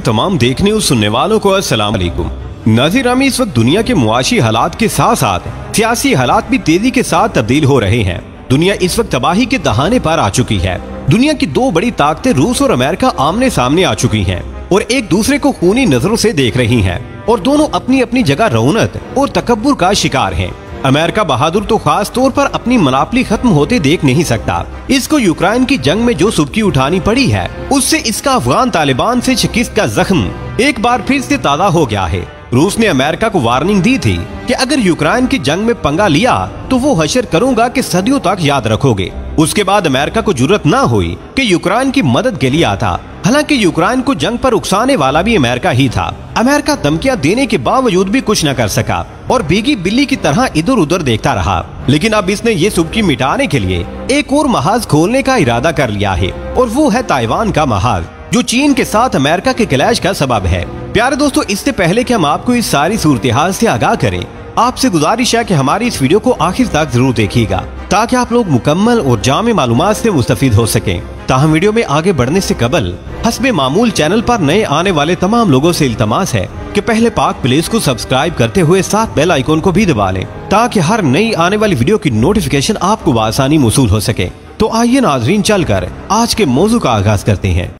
तमाम देखने और सुनने वालों को अस्सलाम वालेकुम। नाज़रीन, इस वक्त दुनिया के मुआशी हालात के साथ साथ सियासी हालात भी तेजी के साथ तब्दील हो रहे हैं। दुनिया इस वक्त तबाही के दहाने पर आ चुकी है। दुनिया की दो बड़ी ताकतें रूस और अमेरिका आमने सामने आ चुकी हैं और एक दूसरे को खूनी नजरों से देख रही हैं और दोनों अपनी अपनी जगह रौनक और तकब्बुर का शिकार हैं। अमेरिका बहादुर तो खास तौर पर अपनी मनापली खत्म होते देख नहीं सकता। इसको यूक्रेन की जंग में जो सुबकी उठानी पड़ी है, उससे इसका अफगान तालिबान से शिकस्त का जख्म एक बार फिर से ताज़ा हो गया है। रूस ने अमेरिका को वार्निंग दी थी कि अगर यूक्रेन की जंग में पंगा लिया तो वो हशर करूंगा कि सदियों तक याद रखोगे। उसके बाद अमेरिका को जुर्रत न हुई कि यूक्रेन की मदद के लिए आता। हालांकि यूक्रेन को जंग पर उकसाने वाला भी अमेरिका ही था। अमेरिका धमकियां देने के बावजूद भी कुछ न कर सका और भीगी बिल्ली की तरह इधर उधर देखता रहा। लेकिन अब इसने ये सुबकी मिटाने के लिए एक और महाज खोलने का इरादा कर लिया है और वो है ताइवान का महाज, जो चीन के साथ अमेरिका के क्लैश का सबब है। प्यारे दोस्तों, इससे पहले कि हम आपको इस सारी सूरत-ए-हाल से आगाह करें, आपसे गुजारिश है कि हमारी इस वीडियो को आखिर तक जरूर देखिएगा ताकि आप लोग मुकम्मल और जामे मालूमात से मुस्तफीद हो सकें। ताहम वीडियो में आगे बढ़ने से कबल हस्बे मामूल चैनल पर नए आने वाले तमाम लोगों से इल्तमास है कि पहले पाक प्लेस को सब्सक्राइब करते हुए साथ बेल आइकॉन को भी दबा लें ताकि हर नई आने वाली वीडियो की नोटिफिकेशन आपको आसानी मौसूल हो सके। तो आइए नाजरीन, चलकर आज के मौजू का आगाज करते हैं।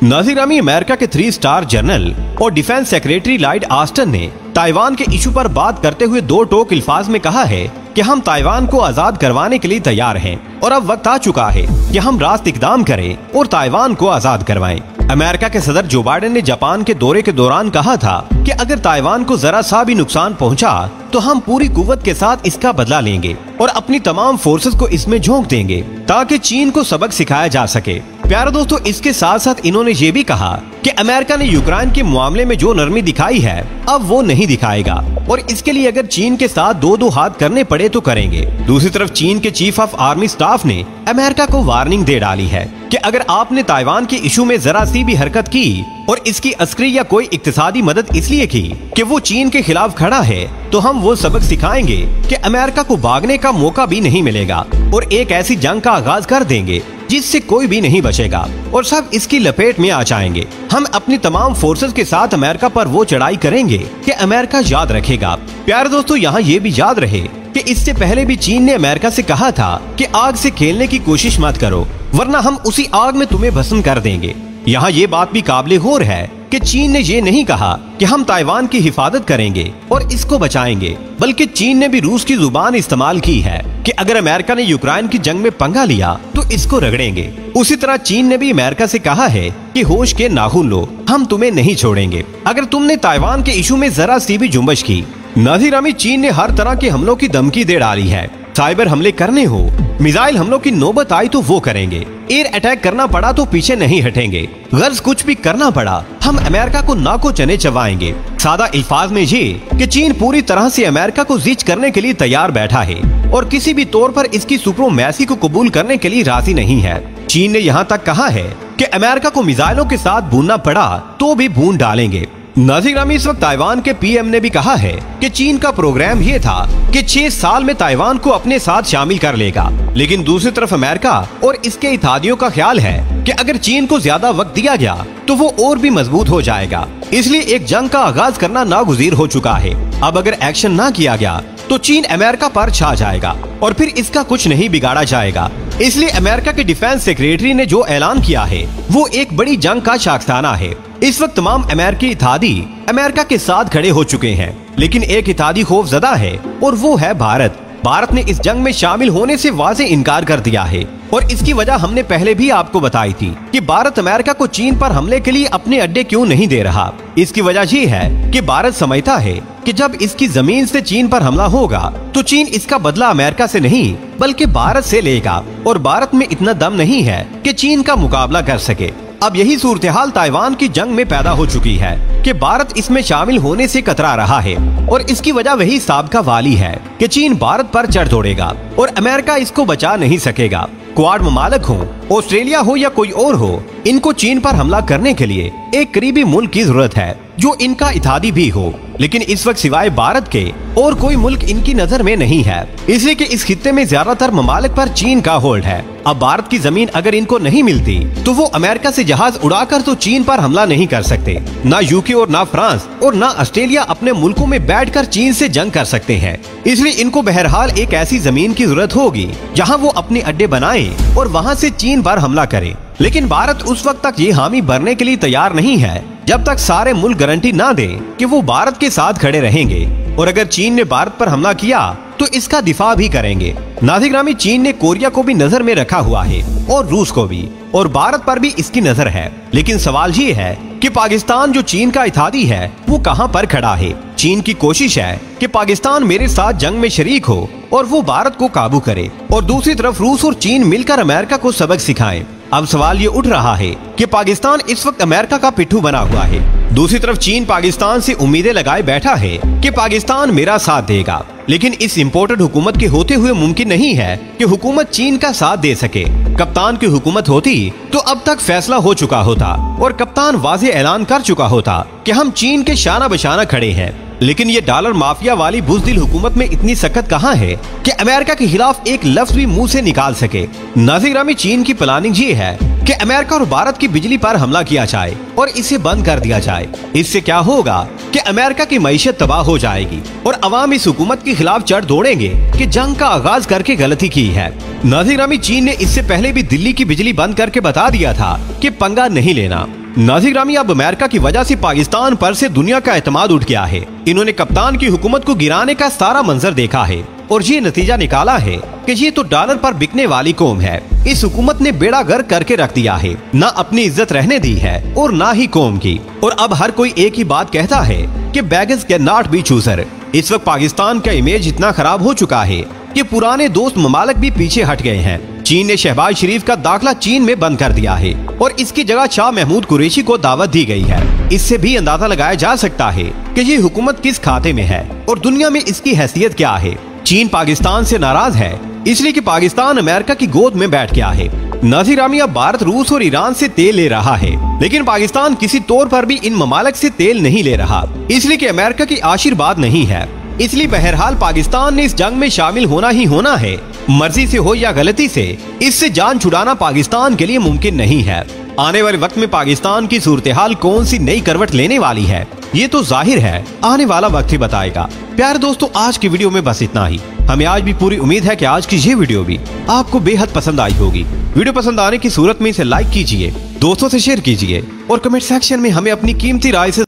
नाज़रीन, अमेरिका के 3 स्टार जनरल और डिफेंस सेक्रेटरी लॉयड ऑस्टिन ने ताइवान के इशू पर बात करते हुए दो टोक अल्फाज में कहा है कि हम ताइवान को आजाद करवाने के लिए तैयार हैं और अब वक्त आ चुका है कि हम रास्त इकदाम करें और ताइवान को आजाद करवाएं। अमेरिका के सदर जो बाइडेन ने जापान के दौरे के दौरान कहा था कि अगर ताइवान को जरा सा भी नुकसान पहुंचा तो हम पूरी कुव्वत के साथ इसका बदला लेंगे और अपनी तमाम फोर्सेस को इसमें झोंक देंगे ताकि चीन को सबक सिखाया जा सके। प्यारे दोस्तों, इसके साथ साथ इन्होंने ये भी कहा कि अमेरिका ने यूक्रेन के मामले में जो नरमी दिखाई है अब वो नहीं दिखाएगा और इसके लिए अगर चीन के साथ दो हाथ करने पड़े तो करेंगे। दूसरी तरफ चीन के चीफ ऑफ आर्मी स्टाफ ने अमेरिका को वार्निंग दे डाली है कि अगर आपने ताइवान के इशू में जरा सी भी हरकत की और इसकी अस्करी या कोई इक्तिसादी मदद इसलिए की कि वो चीन के खिलाफ खड़ा है, तो हम वो सबक सिखाएंगे कि अमेरिका को भागने का मौका भी नहीं मिलेगा और एक ऐसी जंग का आगाज कर देंगे जिससे कोई भी नहीं बचेगा और सब इसकी लपेट में आ जाएंगे। हम अपनी तमाम फोर्सेस के साथ अमेरिका पर वो चढ़ाई करेंगे कि अमेरिका याद रखेगा। प्यारे दोस्तों, यहाँ ये भी याद रहे कि इससे पहले भी चीन ने अमेरिका से कहा था कि आग से खेलने की कोशिश मत करो वरना हम उसी आग में तुम्हें भस्म कर देंगे। यहाँ ये बात भी काबिल गौर है कि चीन ने ये नहीं कहा कि हम ताइवान की हिफाजत करेंगे और इसको बचाएंगे, बल्कि चीन ने भी रूस की जुबान इस्तेमाल की है कि अगर अमेरिका ने यूक्रेन की जंग में पंगा लिया तो इसको रगड़ेंगे। उसी तरह चीन ने भी अमेरिका से कहा है कि होश के नाखून लो, हम तुम्हें नहीं छोड़ेंगे अगर तुमने ताइवान के इशू में जरा सी भी जुम्बश की। नाज़रीन, चीन ने हर तरह के हमलों की धमकी दे डाली है। साइबर हमले करने हो, मिसाइल हमलों की नौबत आई तो वो करेंगे, एयर अटैक करना पड़ा तो पीछे नहीं हटेंगे, गर्ज कुछ भी करना पड़ा हम अमेरिका को नाको चने चबाएंगे। सादा अल्फाज में ये कि चीन पूरी तरह से अमेरिका को जिच करने के लिए तैयार बैठा है और किसी भी तौर पर इसकी सुप्रीमेसी को कबूल करने के लिए राजी नहीं है। चीन ने यहाँ तक कहा है कि अमेरिका को मिसाइलों के साथ भूनना पड़ा तो भी भून डालेंगे। नाज़रीन, इस वक्त ताइवान के पीएम ने भी कहा है कि चीन का प्रोग्राम ये था कि 6 साल में ताइवान को अपने साथ शामिल कर लेगा। लेकिन दूसरी तरफ अमेरिका और इसके इत्तेहादियों का ख्याल है कि अगर चीन को ज्यादा वक्त दिया गया तो वो और भी मजबूत हो जाएगा, इसलिए एक जंग का आगाज करना नागुज़ीर हो चुका है। अब अगर एक्शन ना किया गया तो चीन अमेरिका पर छा जाएगा और फिर इसका कुछ नहीं बिगाड़ा जाएगा। इसलिए अमेरिका के डिफेंस सेक्रेटरी ने जो ऐलान किया है वो एक बड़ी जंग का साक्ष्याना है। इस वक्त तमाम अमेरिकी इत्तेहादी अमेरिका के साथ खड़े हो चुके हैं, लेकिन एक इत्तेहादी खौफजदा है और वो है भारत। भारत ने इस जंग में शामिल होने से वाज़े इनकार कर दिया है और इसकी वजह हमने पहले भी आपको बताई थी कि भारत अमेरिका को चीन पर हमले के लिए अपने अड्डे क्यों नहीं दे रहा। इसकी वजह ये है कि भारत समझता है कि जब इसकी जमीन से चीन पर हमला होगा तो चीन इसका बदला अमेरिका से नहीं बल्कि भारत से लेगा और भारत में इतना दम नहीं है कि चीन का मुकाबला कर सके। अब यही सूरत-ए-हाल ताइवान की जंग में पैदा हो चुकी है कि भारत इसमें शामिल होने से कतरा रहा है और इसकी वजह वही साबिका वाली है कि चीन भारत पर चढ़ दौड़ेगा और अमेरिका इसको बचा नहीं सकेगा। क्वाड ममालिक हों ऑस्ट्रेलिया हो या कोई और हो, इनको चीन पर हमला करने के लिए एक करीबी मुल्क की जरूरत है जो इनका इत्तेहादी भी हो। लेकिन इस वक्त सिवाय भारत के और कोई मुल्क इनकी नजर में नहीं है, इसलिए कि इस खित्ते में ज्यादातर ममालिक पर चीन का होल्ड है। अब भारत की जमीन अगर इनको नहीं मिलती तो वो अमेरिका से जहाज उड़ाकर तो चीन पर हमला नहीं कर सकते। ना यूके और ना फ्रांस और ना ऑस्ट्रेलिया अपने मुल्कों में बैठकर चीन से जंग कर सकते हैं। इसलिए इनको बहरहाल एक ऐसी जमीन की जरूरत होगी जहां वो अपने अड्डे बनाए और वहां से चीन पर हमला करे। लेकिन भारत उस वक्त तक ये हामी भरने के लिए तैयार नहीं है जब तक सारे मुल्क गारंटी ना दे कि वो भारत के साथ खड़े रहेंगे और अगर चीन ने भारत पर हमला किया तो इसका दिफा भी करेंगे। नाज़िर-ए-गिरामी, चीन ने कोरिया को भी नजर में रखा हुआ है और रूस को भी, और भारत पर भी इसकी नजर है। लेकिन सवाल ये है कि पाकिस्तान जो चीन का इत्तेहादी है वो कहां पर खड़ा है। चीन की कोशिश है कि पाकिस्तान मेरे साथ जंग में शरीक हो और वो भारत को काबू करे, और दूसरी तरफ रूस और चीन मिलकर अमेरिका को सबक सिखाएं। अब सवाल ये उठ रहा है कि पाकिस्तान इस वक्त अमेरिका का पिट्ठू बना हुआ है। दूसरी तरफ चीन पाकिस्तान से उम्मीदें लगाए बैठा है कि पाकिस्तान मेरा साथ देगा, लेकिन इस इम्पोर्टेड हुकूमत के होते हुए मुमकिन नहीं है कि हुकूमत चीन का साथ दे सके। कप्तान की हुकूमत होती तो अब तक फैसला हो चुका होता और कप्तान वाज़ेह ऐलान कर चुका होता कि हम चीन के शाना बशाना खड़े हैं। लेकिन ये डॉलर माफिया वाली बुज़दिल हुकूमत में इतनी सख्त कहाँ है कि अमेरिका के खिलाफ एक लफ्ज भी मुंह से निकाल सके। नाज़िर-ए-गिरामी, चीन की प्लानिंग ये है कि अमेरिका और भारत की बिजली पर हमला किया जाए और इसे बंद कर दिया जाए। इससे क्या होगा कि अमेरिका की मईशत तबाह हो जाएगी और अवाम इस हुकूमत के खिलाफ चढ़ दौड़ेंगे कि जंग का आगाज करके गलती की है। नाज़िर-ए-गिरामी, चीन ने इससे पहले भी दिल्ली की बिजली बंद करके बता दिया था कि पंगा नहीं लेना। नाज़िर-ए-गिरामी, अब अमेरिका की वजह से पाकिस्तान पर से दुनिया का एतमाद उठ गया है। इन्होंने कप्तान की हुकूमत को गिराने का सारा मंजर देखा है और ये नतीजा निकाला है कि ये तो डॉलर पर बिकने वाली कौम है। इस हुकूमत ने बेड़ा गर्क करके रख दिया है, ना अपनी इज्जत रहने दी है और ना ही कौम की। और अब हर कोई एक ही बात कहता है कि beggars can not be chooser. इस वक्त पाकिस्तान का इमेज इतना खराब हो चुका है कि पुराने दोस्त ममालिक भी पीछे हट गए हैं। चीन ने शहबाज शरीफ का दाखिला चीन में बंद कर दिया है और इसकी जगह शाह महमूद कुरैशी को दावत दी गई है। इससे भी अंदाजा लगाया जा सकता है कि ये हुकूमत किस खाते में है और दुनिया में इसकी हैसियत क्या है। चीन पाकिस्तान से नाराज है इसलिए कि पाकिस्तान अमेरिका की गोद में बैठ गया है। नाज़िर-ए-गिरामी, अब भारत रूस और ईरान से तेल ले रहा है, लेकिन पाकिस्तान किसी तौर पर भी इन ममालिक से तेल नहीं ले रहा, इसलिए कि अमेरिका की आशीर्वाद नहीं है। इसलिए बहरहाल पाकिस्तान ने इस जंग में शामिल होना ही होना है, मर्जी से हो या गलती से। इससे जान छुड़ाना पाकिस्तान के लिए मुमकिन नहीं है। आने वाले वक्त में पाकिस्तान की सूरत हाल कौन सी नई करवट लेने वाली है ये तो जाहिर है आने वाला वक्त ही बताएगा। प्यारे दोस्तों, आज की वीडियो में बस इतना ही। हमें आज भी पूरी उम्मीद है कि आज की ये वीडियो भी आपको बेहद पसंद आई होगी। वीडियो पसंद आने की सूरत में इसे लाइक कीजिए, दोस्तों से शेयर कीजिए और कमेंट सेक्शन में हमें अपनी कीमती राय से